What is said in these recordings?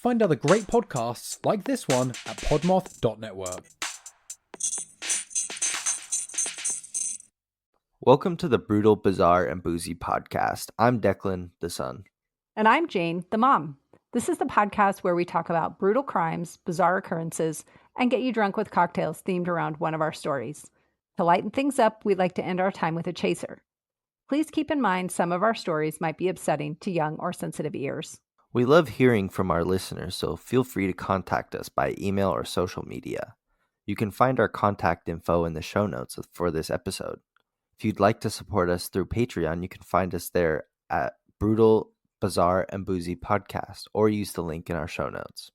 Find other great podcasts like this one at Podmoth.Network. Welcome to the Brutal, Bizarre, and Boozy podcast. I'm Deklan, the son. And I'm Jane, the mom. This is the podcast where we talk about brutal crimes, bizarre occurrences, and get you drunk with cocktails themed around one of our stories. To lighten things up, we'd like to end our time with a chaser. Please keep in mind some of our stories might be upsetting to young or sensitive ears. We love hearing from our listeners, so feel free to contact us by email or social media. You can find our contact info in the show notes for this episode. If you'd like to support us through Patreon, you can find us there at Brutal, Bizarre, and Boozy Podcast, or use the link in our show notes.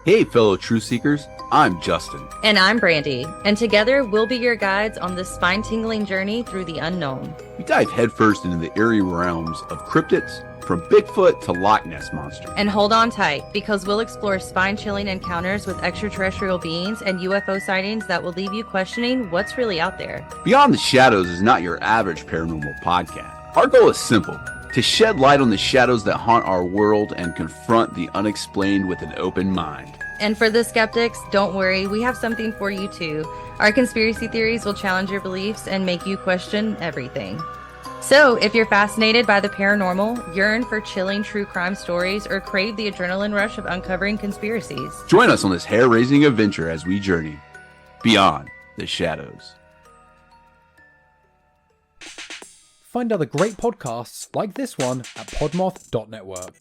Hey, fellow truth seekers, I'm Justin. And I'm Brandy, and together we'll be your guides on this spine-tingling journey through the unknown. We dive headfirst into the eerie realms of cryptids, from Bigfoot to Loch Ness Monster. And hold on tight, because we'll explore spine-chilling encounters with extraterrestrial beings and UFO sightings that will leave you questioning what's really out there. Beyond the Shadows is not your average paranormal podcast. Our goal is simple: to shed light on the shadows that haunt our world and confront the unexplained with an open mind. And for the skeptics, don't worry, we have something for you too. Our conspiracy theories will challenge your beliefs and make you question everything. So, if you're fascinated by the paranormal, yearn for chilling true crime stories, or crave the adrenaline rush of uncovering conspiracies, Join us on this hair-raising adventure as we journey beyond the shadows. Find other great podcasts like this one at Podmoth.Network.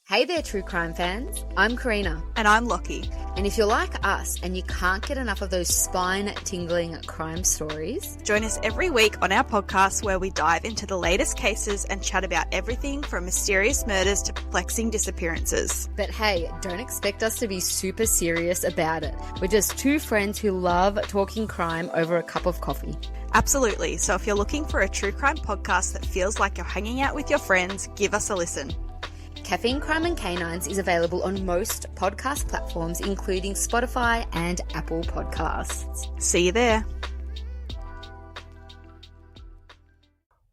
Hey there, true crime fans. I'm Karina. And I'm Lockie. And if you're like us and you can't get enough of those spine-tingling crime stories, join us every week on our podcast where we dive into the latest cases and chat about everything from mysterious murders to perplexing disappearances. But hey, don't expect us to be super serious about it. We're just two friends who love talking crime over a cup of coffee. Absolutely. So if you're looking for a true crime podcast that feels like you're hanging out with your friends, give us a listen. Caffeine, Crime and Canines is available on most podcast platforms, including Spotify and Apple Podcasts. See you there.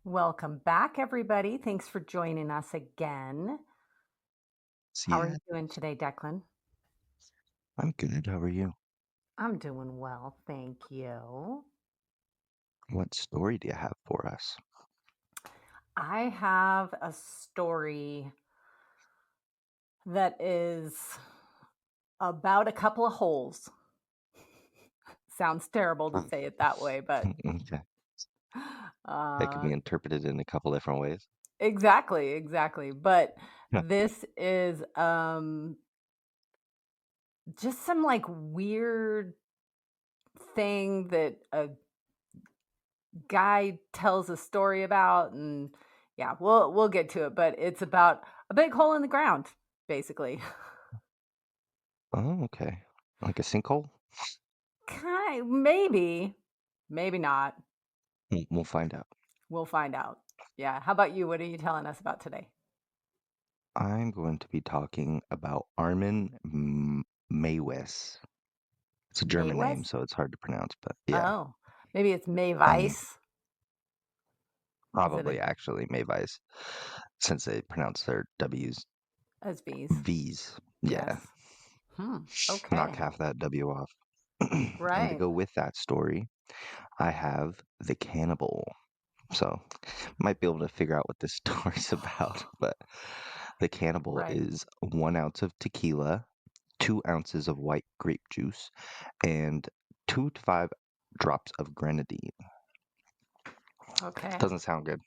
Welcome back, everybody. Thanks for joining us again. How are you doing today, Deklan? I'm good. How are you? I'm doing well, thank you. What story do you have for us? I have a story that is about a couple of holes. Sounds terrible to say it that way, but Okay. That could be interpreted in a couple different ways. exactly. But Yeah. this is just some like weird thing that a guy tells a story about, and yeah, we'll get to it, but it's about a big hole in the ground, basically. Oh, okay. Like a sinkhole? Maybe not. We'll find out. We'll find out. Yeah. How about you? What are you telling us about today? I'm going to be talking about Armin Maiwes. It's a German name, Maiwes? so it's hard to pronounce, but yeah, Oh, maybe it's Maiwes. probably actually Maiwes, since they pronounce their W's As V's. V's. Yeah, Yes. Okay. knock half that W off. And to Right. go with that story, I have the cannibal. So might be able to figure out what this story's about, but the cannibal Right. is 1 ounce of tequila, 2 ounces of white grape juice, and 2 to 5 drops of grenadine. Okay. Doesn't sound good.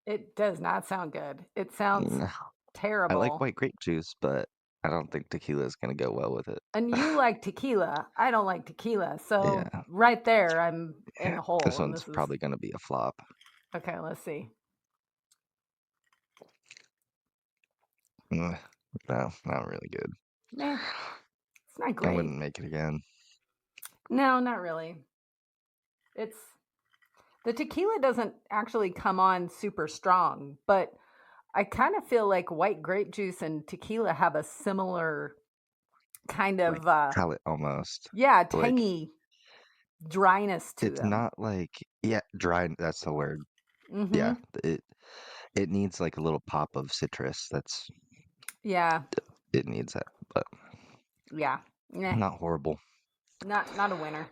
It does not sound good. It sounds I terrible. like white grape juice, but I don't think tequila is going to go well with it. And you like tequila. I don't like tequila. So Yeah. right there, I'm in a hole. This and one's this is- probably going to be a flop. Okay, let's see. No, not really good. Meh. It's not I great. wouldn't make it again. No, not really. The tequila doesn't actually come on super strong, but I kind of feel like white grape juice and tequila have a similar kind of Palate almost. tangy dryness to It's them. not like, yeah, dry, that's the word. Yeah, Mm-hmm. it needs like a little pop of citrus. Yeah. It needs that, but Yeah. Nah, not horrible. not a winner.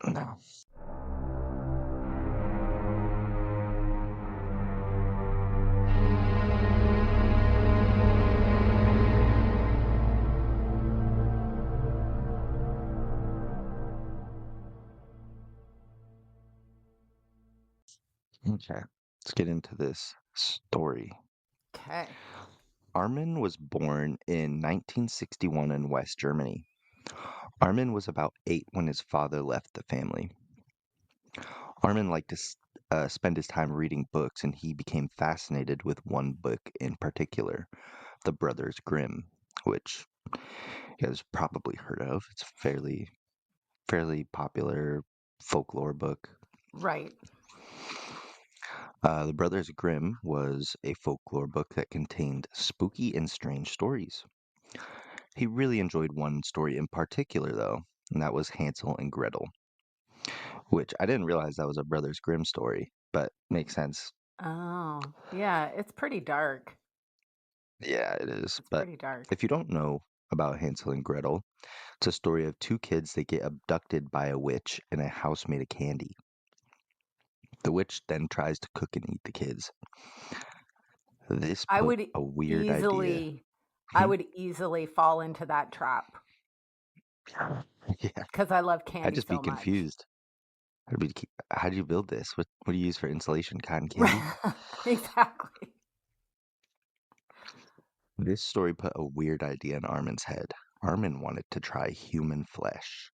No. Okay, let's get into this story. Okay. Armin was born in 1961 in West Germany. Armin was about 8 when his father left the family. Armin liked to spend his time reading books, and he became fascinated with one book in particular, The Brothers Grimm, which you guys probably heard of. It's a fairly popular folklore book. Right. The Brothers Grimm was a folklore book that contained spooky and strange stories. He really enjoyed one story in particular, though, and that was Hansel and Gretel, which I didn't realize that was a Brothers Grimm story, but makes sense. Oh, yeah. It's pretty dark. Yeah, it is. It's But pretty dark. if you don't know about Hansel and Gretel, it's a story of two kids that get abducted by a witch in a house made of candy. The witch then tries to cook and eat the kids. This I put would a weird idea. easily, I would easily fall into that trap Yeah, because I love I'd candy just be so much. confused. How do you build this? What do you use for insulation? Cotton candy? Exactly. This story put a weird idea in Armin's head. Armin wanted to try human flesh.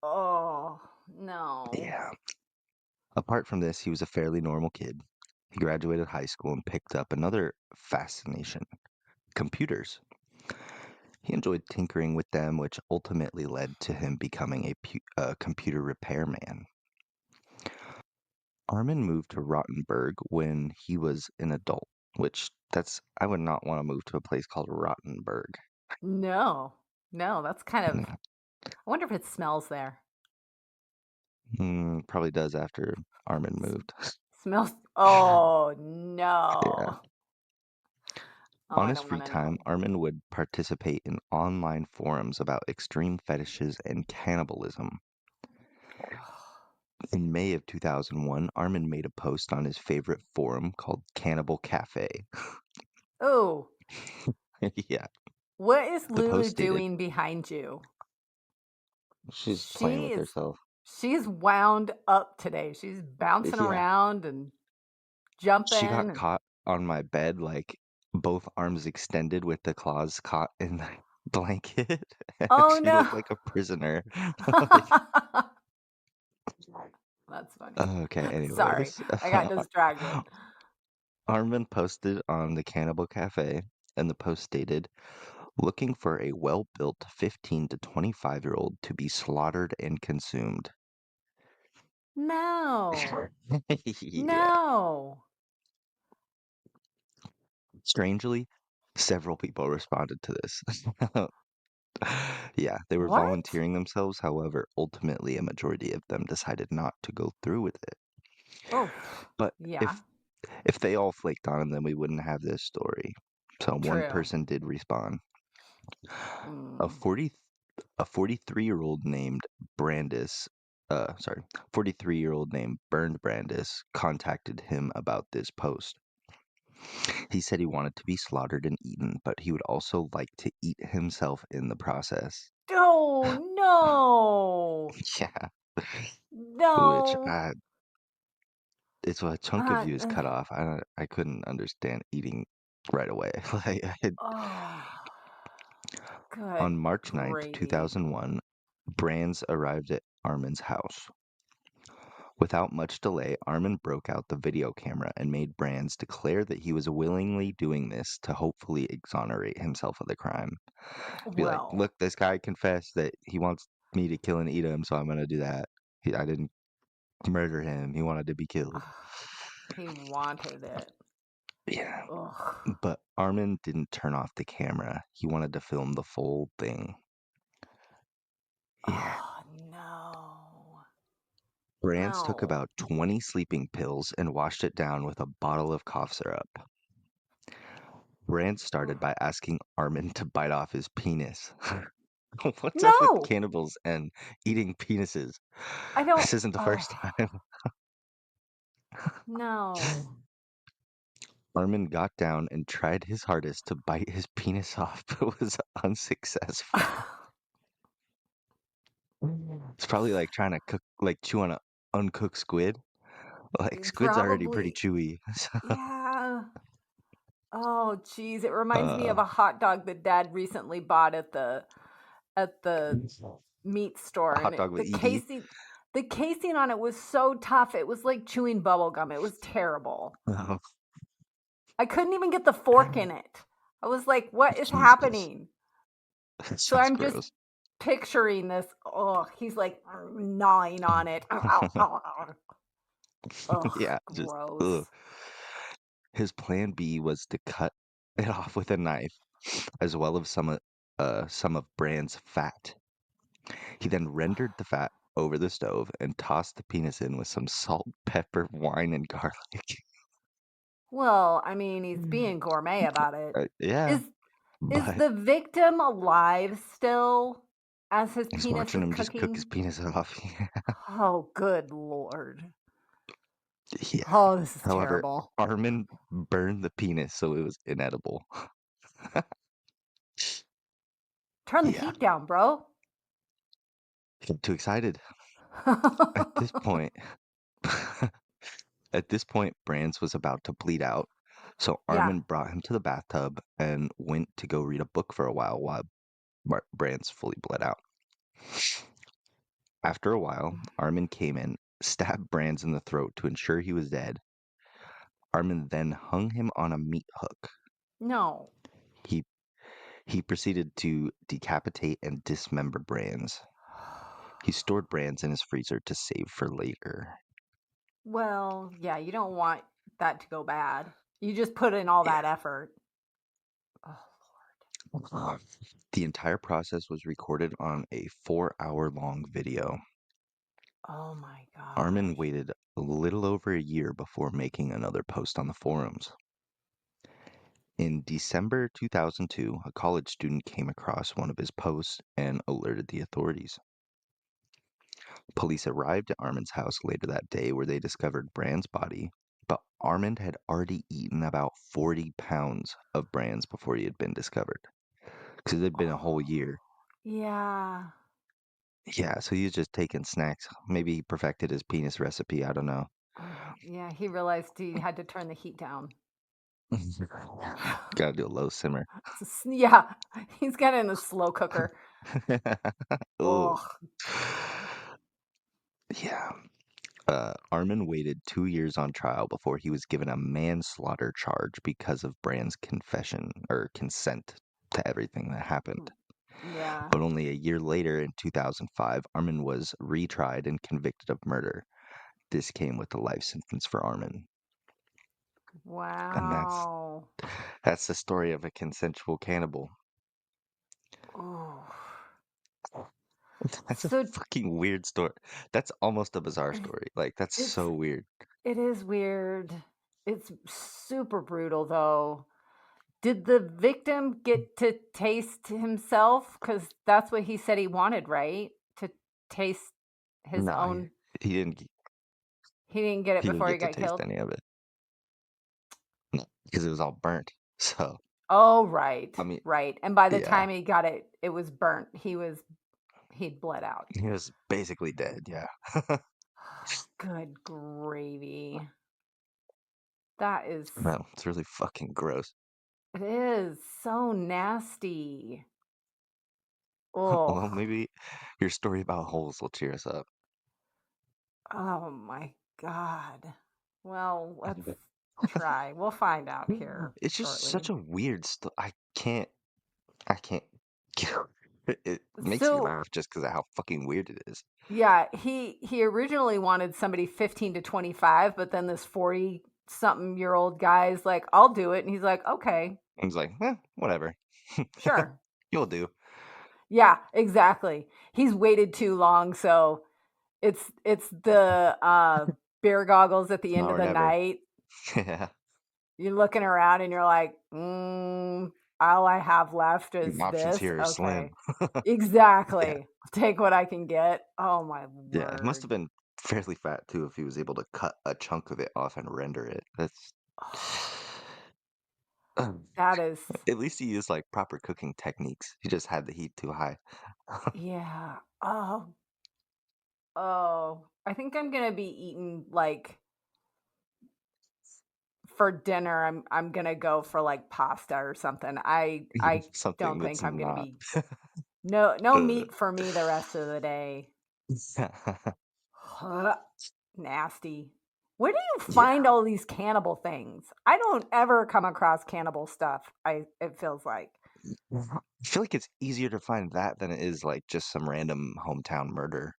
Oh, no. Yeah. Apart from this, he was a fairly normal kid. He graduated high school and picked up another fascination: computers. He enjoyed tinkering with them, which ultimately led to him becoming a computer repairman. Armin moved to Rottenburg when he was an adult, which I would not want to move to a place called Rottenburg. No. No, that's kind of, No. I wonder if it smells there. Probably does after Armin moved. Smells, oh, Yeah. no. Oh, On I his don't free want to time, know. Armin would participate in online forums about extreme fetishes and cannibalism. In May of 2001, Armin made a post on his favorite forum called Cannibal Cafe. Oh, Yeah, what is the Lulu post stated, doing behind you? she's playing She with is, herself. she's wound up today. She's bouncing Yeah, around and jumping. she got And, caught on my bed, like both arms extended with the claws caught in the blanket. oh, She no. looked like a prisoner. Like, That's funny. okay, Sorry, anyways. I got distracted. Armin posted on the Cannibal Cafe, and the post stated, looking for a well-built 15 to 25-year-old to be slaughtered and consumed. No. Yeah. No. Strangely, several people responded to this. Yeah, they were What? volunteering themselves. However, ultimately, a majority of them decided not to go through with it. Oh, But yeah, if they all flaked on him, then we wouldn't have this story. So one true. person did respond. A Mm. 40 a 43-year-old named Brandes, 43-year-old named Bernd Brandes contacted him about this post. He said he wanted to be slaughtered and eaten, but he would also like to eat himself in the process. Oh, no. Yeah, which No. it's a chunk of you is cut off. I couldn't understand eating right away. Like Oh, good on March 9th, gravy. 2001, Brands arrived at Armin's house. Without much delay, Armin broke out the video camera and made Brands declare that he was willingly doing this to hopefully exonerate himself of the crime. Be like, Well, look, this guy confessed that he wants me to kill and eat him, so I'm going to do that. I didn't murder him. He wanted to be killed. he wanted it. Yeah. Ugh. But Armin didn't turn off the camera. He wanted to film the full thing. Yeah. Oh, no. Brands took No. about 20 sleeping pills and washed it down with a bottle of cough syrup. Brands started by asking Armin to bite off his penis. What's up with No. cannibals and eating penises? I don't. This isn't the Oh, first time. no. Armin got down and tried his hardest to bite his penis off, but was unsuccessful. It's probably like trying to chew on an uncooked squid. Like, squid's already pretty Probably. chewy. Yeah. Oh, geez. It reminds me Uh, of a hot dog that Dad recently bought at the meat store, a and hot dog with the ED. casing on it was so tough. It was like chewing bubble gum. It was terrible. Oh, I couldn't even get the fork in it. I was like, what is Jesus. happening? That So sounds I'm gross. just picturing this. Oh, he's like gnawing on it. Ow, ow, ow. Ugh, Yeah, just gross. ugh. His plan B was to cut it off with a knife, as well as some of Brand's fat. He then rendered the fat over the stove and tossed the penis in with some salt, pepper, wine, and garlic. Well, I mean, he's being gourmet about it. Yeah, Is but the victim alive still as his he's penis watching is him just cook his cooking? penis off. Oh, good Lord. Yeah. Oh, this is However, terrible. Armin burned the penis so it was inedible. Turn the Yeah, heat down, bro. he got too excited. At this point, Brands was about to bleed out, so Yeah. Armin brought him to the bathtub and went to go read a book for a while Brands fully bled out. After a while, Armin came in, stabbed Brands in the throat to ensure he was dead. Armin then hung him on a meat hook. No. He he proceeded to decapitate and dismember Brands. He stored Brands in his freezer to save for later. Well, yeah, you don't want that to go bad. You just put in all that effort. Oh, The entire process was recorded on a 4-hour-long video. oh my God. Armin waited a little over a year before making another post on the forums. In December 2002, a college student came across one of his posts and alerted the authorities. Police arrived at Armin's house later that day where they discovered Brand's body, but Armin had already eaten about 40 pounds of Brand's before he had been discovered. Because it had been a whole year. Yeah. Yeah, so he was just taking snacks. Maybe he perfected his penis recipe, I don't know. Yeah, he realized he had to turn the heat down. Gotta do a low simmer. Yeah, he's got it in a slow cooker. Ooh. Oh, Yeah. Armin waited 2 years on trial before he was given a manslaughter charge because of Brand's confession or consent to everything that happened. yeah. But only a year later, in 2005, Armin was retried and convicted of murder. This came with a life sentence for Armin. And Wow. that's the story of a consensual cannibal. Oh. That's So a fucking weird story. That's almost a bizarre story. Like, that's it's so weird. it is weird. It's super brutal though. Did the victim get to taste himself? Because that's what he said he wanted, right? To taste his No, own. he didn't. He didn't get it He didn't before he get to got taste killed. any of it. No, because it was all burnt. So, Oh, right, I mean, right. And by the yeah, time he got it, it was burnt. He'd bled out. he was basically dead. Yeah. Good gravy. That is, No, it's really fucking gross. it is so nasty. Well, Oh, maybe your story about holes will cheer us up. oh my God. Well, let's try. We'll find out here It's just shortly. such a weird story. I can't get over it. It makes me So, laugh just because of how fucking weird it is. yeah, he originally wanted somebody 15 to 25, but then this 40 something year old guy's like, "I'll do it." And he's like, "Okay, I was like, whatever. sure." You'll do. Yeah, exactly. He's waited too long, so It's the beer goggles at the end Now of or the never. night. Yeah. You're looking around and you're like, all I have left is The options this. here are slim. Okay. Yeah. Exactly. Take what I can get. Oh my Yeah. It must word. have been fairly fat too if he was able to cut a chunk of it off and render it. That's That is, at least he used like proper cooking techniques. He just had the heat too high. yeah. Oh, I think I'm gonna be eating like for dinner. I'm gonna go for like pasta or something. I Something don't think that's I'm gonna not. be no Uh, meat for me the rest of the day. Nasty. Where do you yeah. find all these cannibal things? I don't ever come across cannibal stuff. It feels like. I feel like it's easier to find that than it is like just some random hometown murder.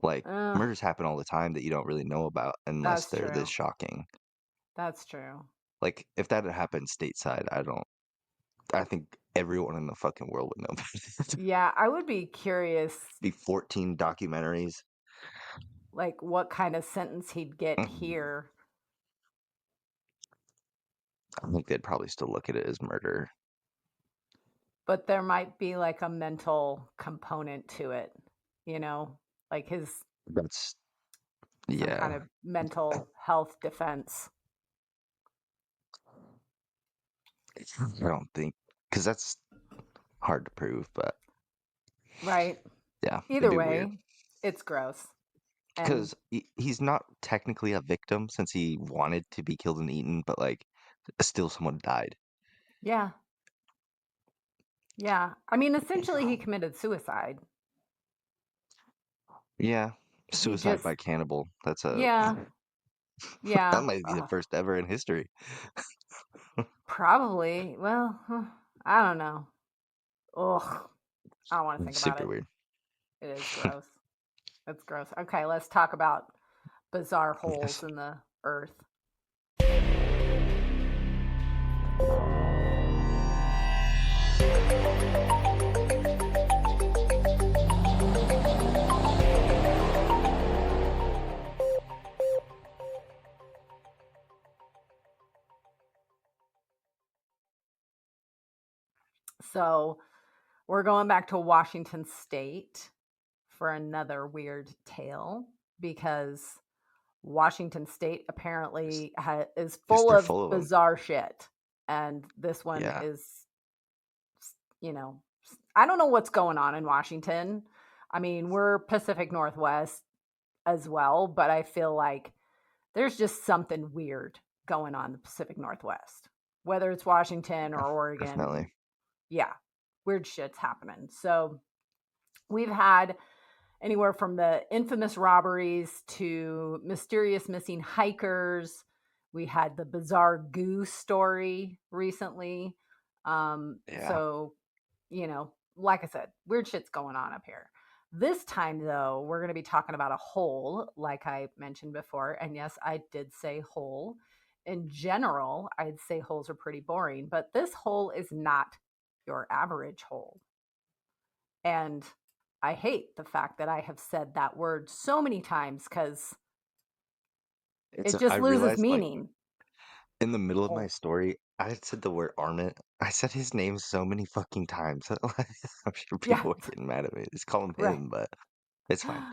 Like Uh, murders happen all the time that you don't really know about unless that's they're this true. shocking. That's true. Like if that had happened stateside, I think everyone in the fucking world would know about it. Yeah, I would be curious, Be 14 documentaries. like what kind of sentence he'd get Mhm. here. I think they'd probably still look at it as murder. But there might be like a mental component to it, you know, like That's some kind yeah. of mental health defense. I don't think because that's hard to prove, but Right. yeah, it'd Either be weird. way, it's gross. And Because he's not technically a victim since he wanted to be killed and eaten, but like still someone died. yeah, yeah. I mean, essentially, he committed suicide. Yeah, He suicide just, by cannibal. That's a yeah, that yeah, might be the first ever in history. probably. Well, I don't know. Ugh, I don't want to think It's about super it. weird. It is gross. It's gross. Okay, let's talk about bizarre Yes. holes in the earth. So we're going back to Washington State for another weird tale because Washington State apparently is full They're of full of them. bizarre shit. And this one Yeah. is, you know, I don't know what's going on in Washington. I mean, we're Pacific Northwest as well, but I feel like there's just something weird going on in the Pacific Northwest, whether it's Washington or Oregon. Definitely. Yeah, weird shit's happening. So we've had anywhere from the infamous robberies to mysterious missing hikers. We had the bizarre goose story recently. Yeah. So, you know, like I said, weird shit's going on up here. This time, though, we're going to be talking about a hole, like I mentioned before. And yes, I did say hole. In general, I'd say holes are pretty boring, but this hole is not your average hole. And I hate the fact that I have said that word so many times because It's it I just loses realized like meaning. in the middle of my Hole. story, I had said the word Armin. I said his name so many fucking times. I'm sure Yeah, people were getting mad at me. Just call him right. him, but it's fine.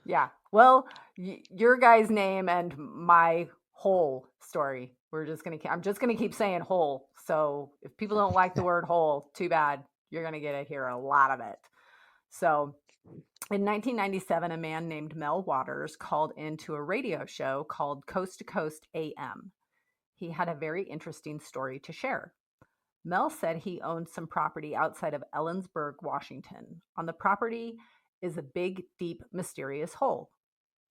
Yeah. Well, your guy's name and my whole story. I'm just gonna keep saying whole. So if people don't like the word whole, too bad. You're gonna get to hear a lot of it. So in 1997, a man named Mel Waters called into a radio show called Coast to Coast AM. He had a very interesting story to share. Mel said he owned some property outside of Ellensburg, Washington. On the property is a big, deep, mysterious hole.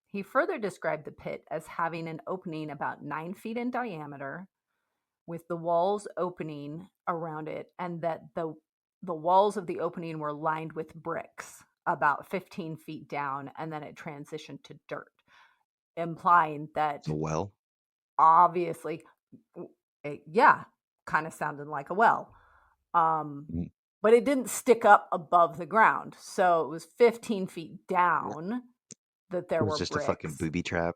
He further described the pit as having an opening about 9 feet in diameter, with the walls opening around it, and that the walls of the opening were lined with bricks about 15 feet down, and then it transitioned to dirt, implying that Well, obviously, yeah, kind of sounded like a well. mm, But it didn't stick up above the ground. So it was 15 feet down, that there It was were just a bricks. fucking booby trap.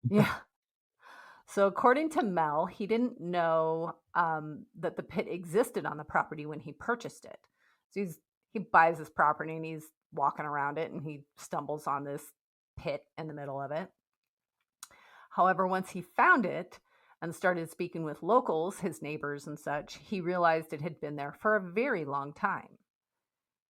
Yeah. So according to Mel, he didn't know that the pit existed on the property when he purchased it. So he buys this property and he's walking around it and he stumbles on this pit in the middle of it. However, once he found it and started speaking with locals, his neighbors and such, he realized it had been there for a very long time.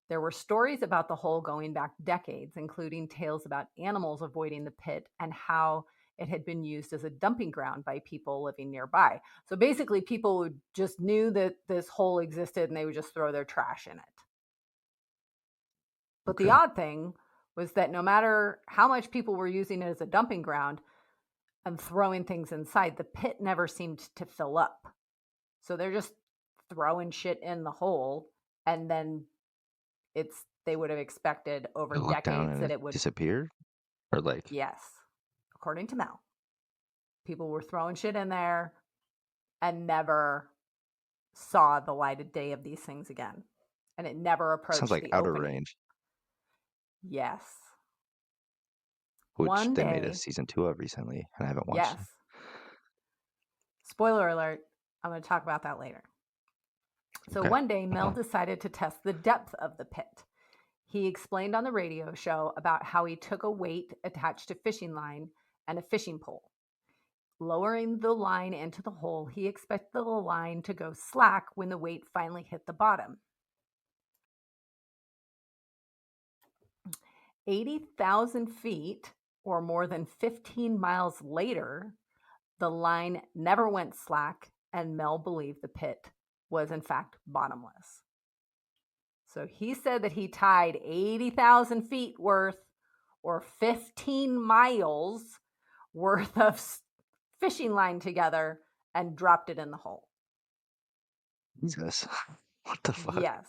There were stories about the hole going back decades, including tales about animals avoiding the pit and how it had been used as a dumping ground by people living nearby. So basically, people just knew that this hole existed and they would just throw their trash in it. But the odd thing was that no matter how much people were using it as a dumping ground and throwing things inside, the pit never seemed to fill up. So they're just throwing shit in the hole, and then they would have expected over decades that it would disappear, or like yes, according to Mel, people were throwing shit in there and never saw the light of day of these things again, and it never approached. Sounds like the Outer opening. Range. Yes. Which One they made day- a season 2 of recently, and I haven't watched Yes. Spoiler alert. I'm going to talk about that later. So Okay. one day, Mel decided to test the depth of the pit. He explained on the radio show about how he took a weight attached to fishing line and a fishing pole. Lowering the line into the hole, he expected the line to go slack when the weight finally hit the bottom. 80,000 feet, or more than 15 miles later, the line never went slack, and Mel believed the pit was in fact bottomless. So he said that he tied 80,000 feet worth, or 15 miles worth of fishing line together and dropped it in the hole. Jesus. What the fuck? Yes.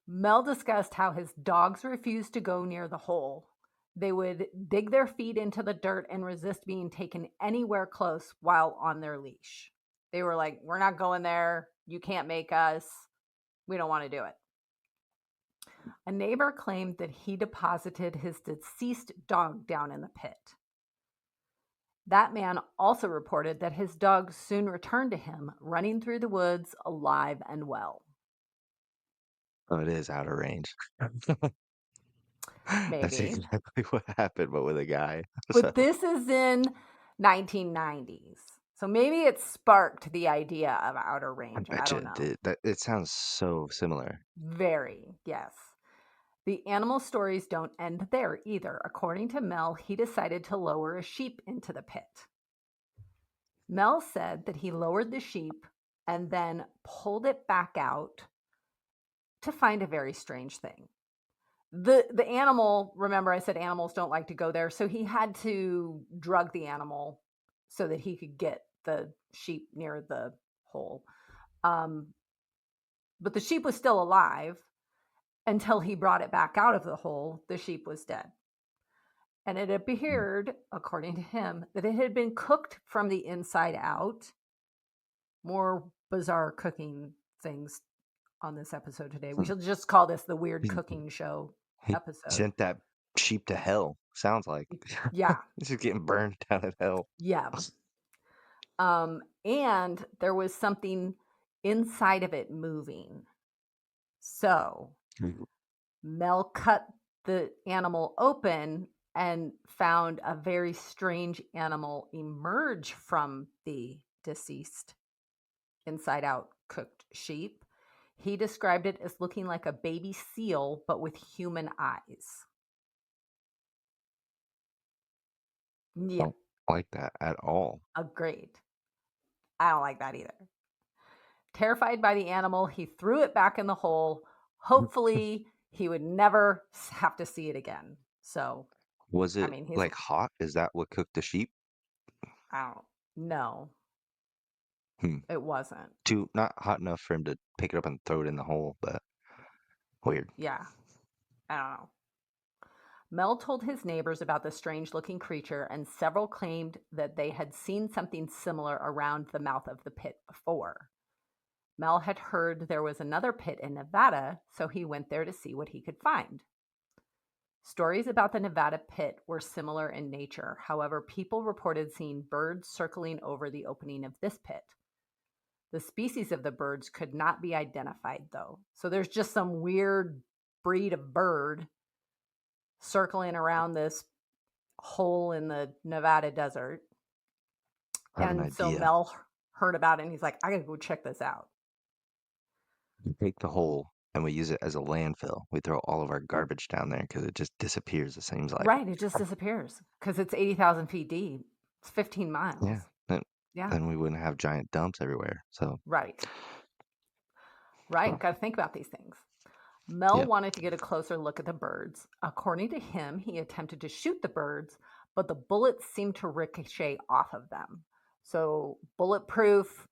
Mel discussed how his dogs refused to go near the hole. They would dig their feet into the dirt and resist being taken anywhere close while on their leash. They were like, we're not going there. You can't make us. We don't want to do it. A neighbor claimed that he deposited his deceased dog down in the pit. That man also reported that his dog soon returned to him, running through the woods, alive and well. Oh, it is Outer Range. That's Maybe. exactly what happened, but with a guy. But this is in 1990s. So maybe it sparked the idea of Outer Range. I don't know. It did. It sounds so similar. Very, yes. The animal stories don't end there either. According to Mel, he decided to lower a sheep into the pit. Mel said that he lowered the sheep and then pulled it back out to find a very strange thing. The animal, remember I said animals don't like to go there, so he had to drug the animal so that he could get the sheep near the hole. But the sheep was still alive. Until he brought it back out of the hole, the sheep was dead. And it appeared, according to him, that it had been cooked from the inside out. More bizarre cooking things on this episode today. We should just call this the Weird Cooking Show episode. Sent that sheep to hell, sounds like. Yeah. This is getting burned down at hell. Yeah. And there was something inside of it moving. So Mel cut the animal open and found a very strange animal emerge from the deceased inside out cooked sheep. He described it as looking like a baby seal, but with human eyes. Yeah. Don't like that at all. Agreed. I don't like that either. Terrified by the animal, he threw it back in the hole. Hopefully, he would never have to see it again. So, Was it he's like hot? Is that what cooked the sheep? I don't know. It wasn't. Not hot enough for him to pick it up and throw it in the hole, but weird. Yeah. I don't know. Mel told his neighbors about the strange-looking creature, and several claimed that they had seen something similar around the mouth of the pit before. Mel had heard there was another pit in Nevada, so he went there to see what he could find. Stories about the Nevada pit were similar in nature. However, people reported seeing birds circling over the opening of this pit. The species of the birds could not be identified, though. So there's just some weird breed of bird circling around this hole in the Nevada desert. I have an And so idea. Mel heard about it and he's like, I gotta go check this out. We take the hole and we use it as a landfill. We throw all of our garbage down there because it just disappears, it seems like. Right, it just disappears because it's 80,000 feet deep. It's 15 miles. Yeah. Yeah. Then we wouldn't have giant dumps everywhere. So Right. Got to think about these things. Mel Yep. wanted to get a closer look at the birds. According to him, he attempted to shoot the birds, but the bullets seemed to ricochet off of them. So, bulletproof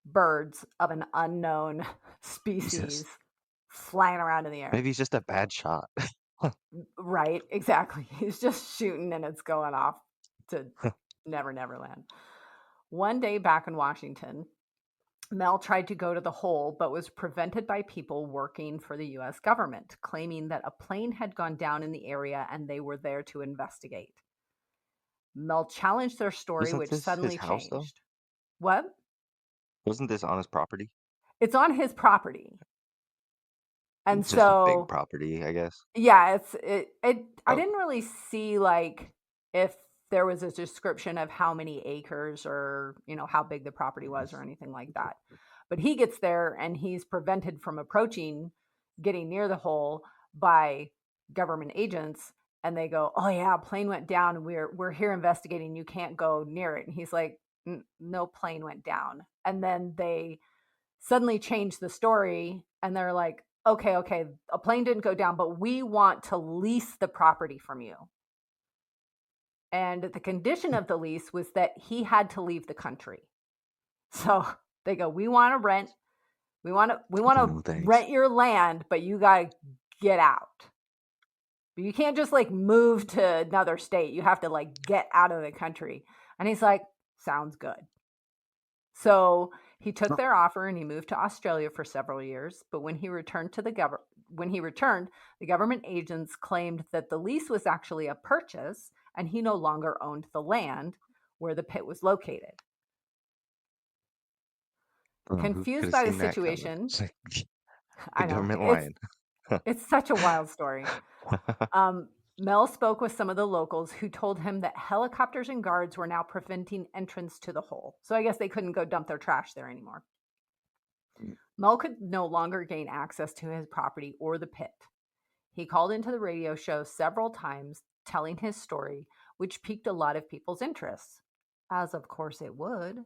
birds of an unknown species Jesus. flying around in the air. Maybe he's just a bad shot. Right, exactly. He's just shooting and it's going off to Neverland. One day back in Washington, Mel tried to go to the hole, but was prevented by people working for the U.S. government, claiming that a plane had gone down in the area and they were there to investigate. Mel challenged their story, Wasn't which this suddenly his house, though? changed. What? Wasn't this on his property? It's on his property. And Just a so big property, I guess. yeah, I Oh. didn't really see like if there was a description of how many acres or, how big the property was or anything like that. But he gets there and he's prevented from getting near the hole by government agents. And they go, oh yeah, plane went down and we're here investigating. You can't go near it. And he's like, no plane went down. And then they suddenly change the story and they're like, okay, a plane didn't go down, but we want to lease the property from you. And the condition of the lease was that he had to leave the country. So they go, we want to rent rent your land, but you got to get out. But you can't just like move to another state. You have to like get out of the country. And he's like, sounds good. So he took their offer and he moved to Australia for several years. But when he returned, the government agents claimed that the lease was actually a purchase and he no longer owned the land where the pit was located. Confused by the situation, The government lying. It's such a wild story. Mel spoke with some of the locals who told him that helicopters and guards were now preventing entrance to the hole. So I guess they couldn't go dump their trash there anymore. Mel could no longer gain access to his property or the pit. He called into the radio show several times telling his story, which piqued a lot of people's interest, as of course it would.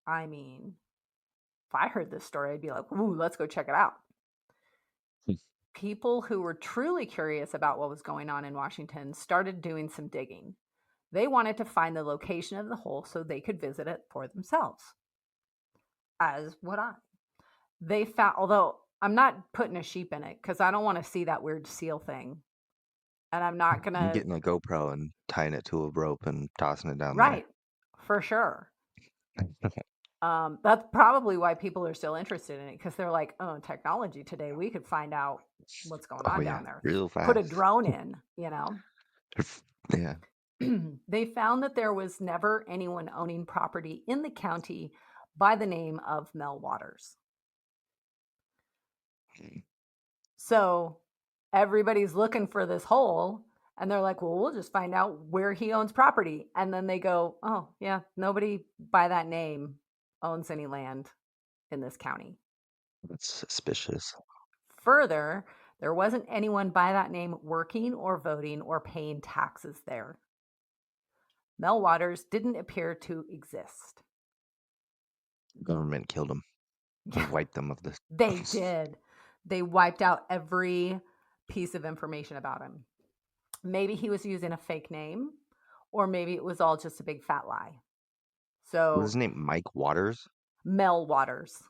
I mean, if I heard this story, I'd be like, ooh, let's go check it out. People who were truly curious about what was going on in Washington started doing some digging. They wanted to find the location of the hole so they could visit it for themselves. As would I. They found, although I'm not putting a sheep in it because I don't want to see that weird seal thing. And I'm not going to. Getting a GoPro and tying it to a rope and tossing it down right, for sure. That's probably why people are still interested in it because they're like, oh, technology today, we could find out what's going on down there. Real fast. Put a drone in, Yeah. They found that there was never anyone owning property in the county by the name of Mel Waters. So everybody's looking for this hole and they're like, well, we'll just find out where he owns property. And then they go, oh, yeah, nobody by that name owns any land in this county. That's suspicious. Further, there wasn't anyone by that name working or voting or paying taxes there. Mel Waters didn't appear to exist. Government killed him. They wiped them of this. They did. They wiped out every piece of information about him. Maybe he was using a fake name, or maybe it was all just a big fat lie. So What was his name? Mike Waters? Mel Waters.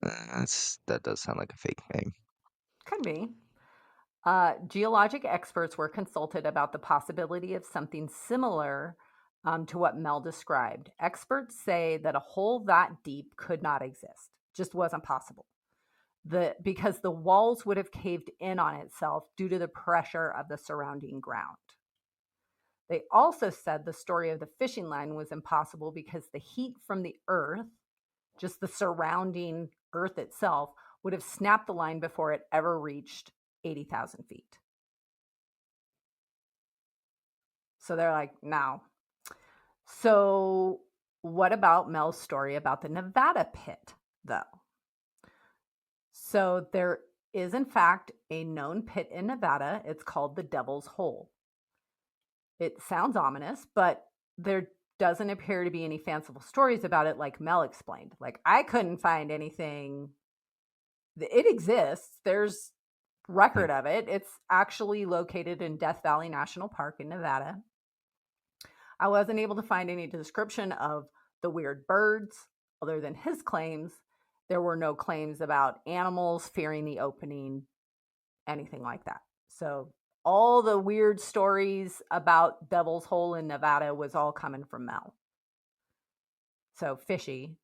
That does sound like a fake name. Could be. Geologic experts were consulted about the possibility of something similar to what Mel described. Experts say that a hole that deep could not exist. Just wasn't possible. because the walls would have caved in on itself due to the pressure of the surrounding ground. They also said the story of the fishing line was impossible because the heat from the earth, just the surrounding earth itself, would have snapped the line before it ever reached 80,000 feet. So they're like, no. So what about Mel's story about the Nevada pit, though? So there is, in fact, a known pit in Nevada. It's called the Devil's Hole. It sounds ominous, but there doesn't appear to be any fanciful stories about it, like Mel explained. Like, I couldn't find anything. It exists. There's record of it. It's actually located in Death Valley National Park in Nevada. I wasn't able to find any description of the weird birds other than his claims. There were no claims about animals fearing the opening, anything like that. So all the weird stories about Devil's Hole in Nevada was all coming from Mel. So fishy.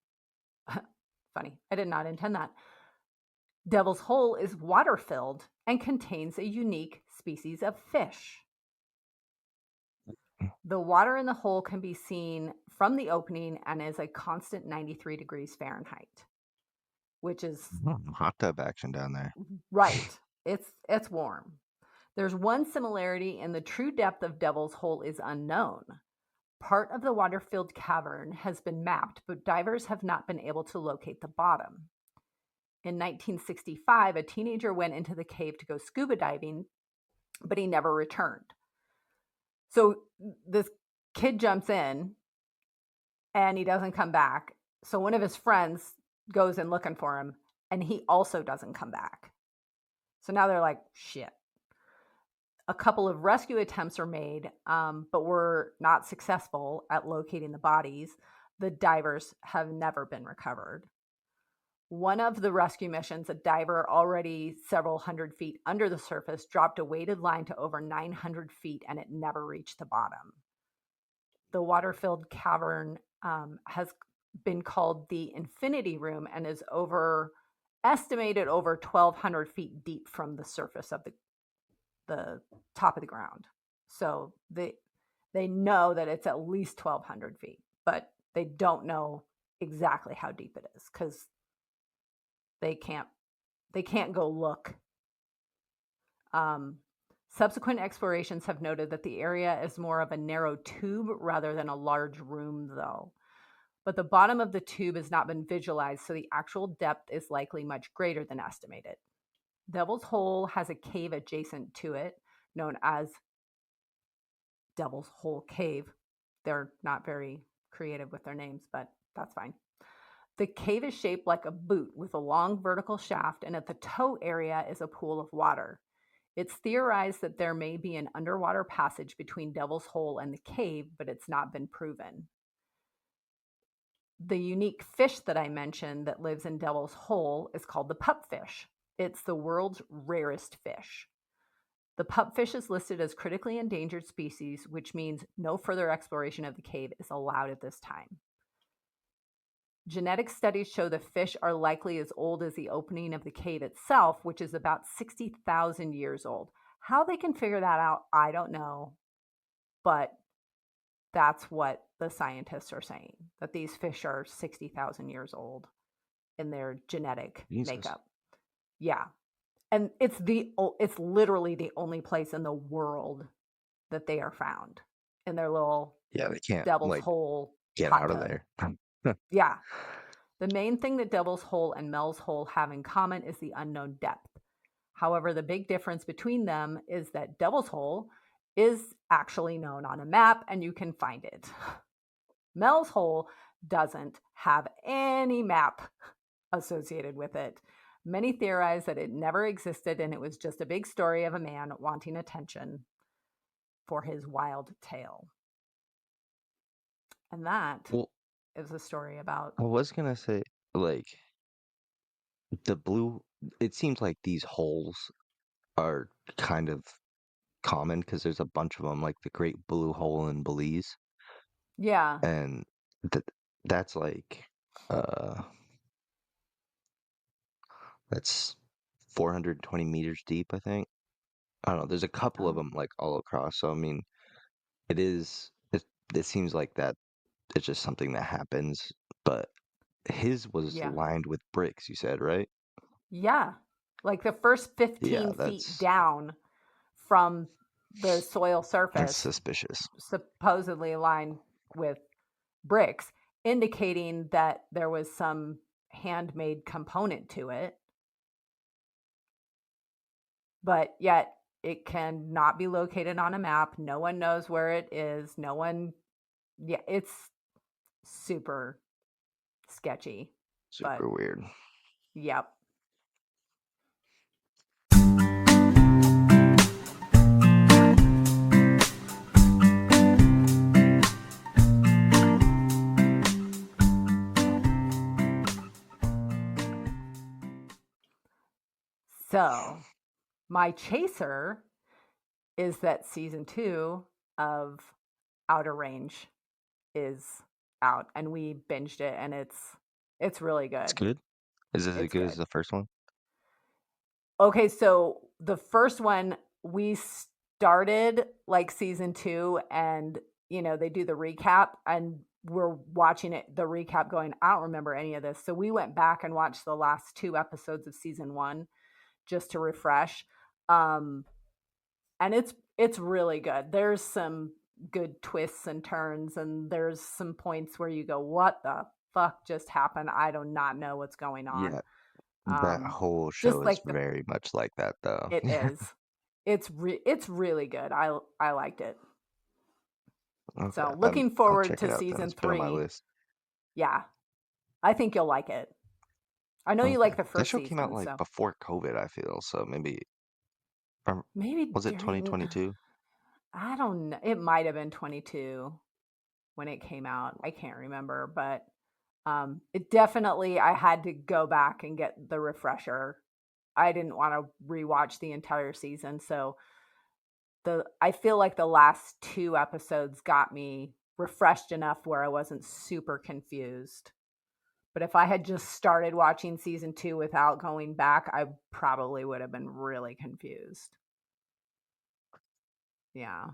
Funny. I did not intend that. Devil's Hole is water-filled and contains a unique species of fish. The water in the hole can be seen from the opening and is a constant 93 degrees Fahrenheit, which is hot tub action down there. Right. It's warm. There's one similarity in the true depth of Devil's Hole is unknown. Part of the water-filled cavern has been mapped, but divers have not been able to locate the bottom. In 1965, a teenager went into the cave to go scuba diving, but he never returned. So this kid jumps in and he doesn't come back. So one of his friends goes in looking for him and he also doesn't come back. So now they're like, shit. A couple of rescue attempts are made, but were not successful at locating the bodies. The divers have never been recovered. One of the rescue missions, a diver already several hundred feet under the surface dropped a weighted line to over 900 feet and it never reached the bottom. The water-filled cavern has been called the Infinity Room and is estimated over 1,200 feet deep from the surface of the top of the ground. So they know that it's at least 1,200 feet, but they don't know exactly how deep it is because they can't go look. Subsequent explorations have noted that the area is more of a narrow tube rather than a large room, though. But the bottom of the tube has not been visualized, so the actual depth is likely much greater than estimated. Devil's Hole has a cave adjacent to it, known as Devil's Hole Cave. They're not very creative with their names, but that's fine. The cave is shaped like a boot with a long vertical shaft, and at the toe area is a pool of water. It's theorized that there may be an underwater passage between Devil's Hole and the cave, but it's not been proven. The unique fish that I mentioned that lives in Devil's Hole is called the pupfish. It's the world's rarest fish. The pupfish is listed as critically endangered species, which means no further exploration of the cave is allowed at this time. Genetic studies show the fish are likely as old as the opening of the cave itself, which is about 60,000 years old. How they can figure that out, I don't know. But that's what the scientists are saying, that these fish are 60,000 years old in their genetic makeup. Yeah. And it's literally the only place in the world that they are found in their little they can't Devil's Hole. Get out of there. Yeah. The main thing that Devil's Hole and Mel's Hole have in common is the unknown depth. However, the big difference between them is that Devil's Hole is actually known on a map and you can find it. Mel's Hole doesn't have any map associated with it. Many theorize that it never existed and it was just a big story of a man wanting attention for his wild tale. And that is a story about... I was going to say, like, it seems like these holes are kind of common because there's a bunch of them, like the Great Blue Hole in Belize. Yeah. And that's like, that's 420 meters deep, I think. I don't know. There's a couple of Oh. them like all across. So I mean, it seems like that it's just something that happens, but his was Yeah. lined with bricks, you said, right? Yeah. Like the first 15 Yeah, feet down from the soil that's surface, suspicious. supposedly lined with bricks, indicating that there was some handmade component to it. But yet it cannot be located on a map. No one knows where it is. No one, yeah, it's super sketchy. Super weird. Yep. So, my chaser is that season 2 of Outer Range is out, and we binged it, and it's really good. It's good. Is it as It's good as good. the first one? Okay, so the first one we started like season 2, and they do the recap, and we're watching it, the recap, going, I don't remember any of this. So we went back and watched the last 2 episodes of season 1 just to refresh. And it's really good. There's some good twists and turns, and there's some points where you go, what the fuck just happened? I do not know what's going on. Yeah, that whole Just show is like very much like that, though. it is. It's really good. I liked it. Okay, So looking forward check it to out then. season It's been on my 3. list. Yeah, I think you'll like it. I know you like the That first show season, came out like so before COVID, I feel. So maybe, or maybe was it during. 2022? I don't know. It might have been 22 when it came out. I can't remember, but it definitely, I had to go back and get the refresher. I didn't want to rewatch the entire season, so I feel like the last 2 episodes got me refreshed enough where I wasn't super confused. But if I had just started watching season 2 without going back, I probably would have been really confused. Yeah.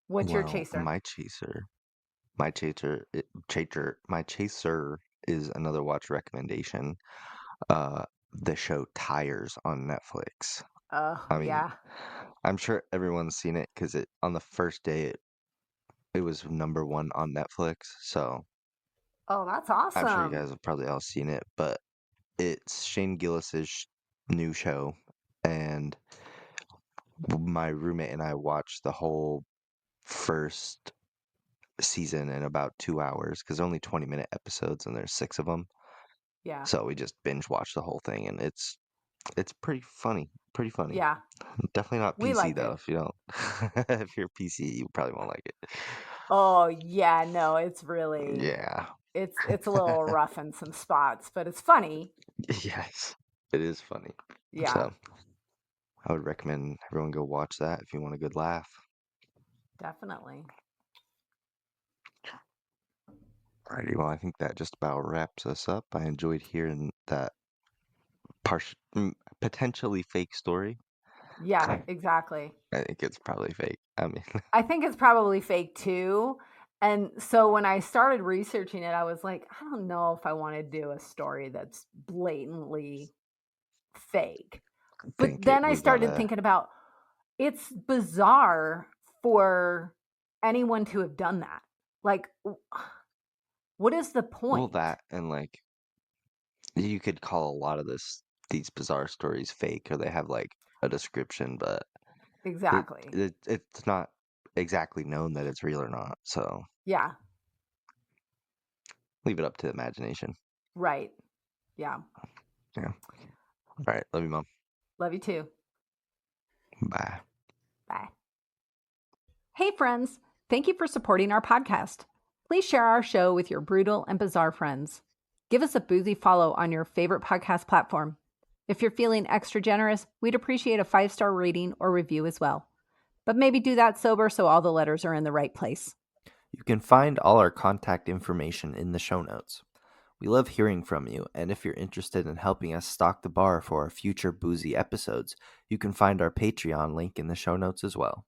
What's your chaser? My chaser is another watch recommendation. The show Tires on Netflix. Oh, I mean, yeah. I'm sure everyone's seen it because on the first day it was #1 on Netflix. So Oh, that's I'm sure you awesome. guys have probably all seen it, but it's Shane Gillis's new show, and my roommate and I watched the whole first season in about 2 hours because only 20-minute episodes and there's 6 of them. Yeah. So we just binge watched the whole thing, and it's pretty funny. Pretty funny. Yeah. Definitely not We PC liked though. it. If you don't, if you're PC, you probably won't like it. Oh, yeah, no, it's really Yeah. it's a little rough in some spots, but it's funny. Yes, it is funny. Yeah. So I would recommend everyone go watch that if you want a good laugh. Definitely. Alrighty, well, I think that just about wraps us up. I enjoyed hearing that potentially fake story. Yeah, exactly. I think it's probably fake. I mean, I think it's probably fake too. And so when I started researching it, I was like, I don't know if I want to do a story that's blatantly fake. But then I started thinking about, it's bizarre for anyone to have done that. Like, what is the point? well, that and like you could call a lot of these bizarre stories fake, or they have like a description, but exactly. it's not exactly known that it's real or not. So Yeah. leave it up to imagination. Right. Yeah. Yeah. All right. Love you, Mom. Love you too. Bye. Bye. Hey, friends. Thank you for supporting our podcast. Please share our show with your brutal and bizarre friends. Give us a boozy follow on your favorite podcast platform. If you're feeling extra generous, we'd appreciate a 5-star rating or review as well. But maybe do that sober so all the letters are in the right place. You can find all our contact information in the show notes. We love hearing from you, and if you're interested in helping us stock the bar for our future boozy episodes, you can find our Patreon link in the show notes as well.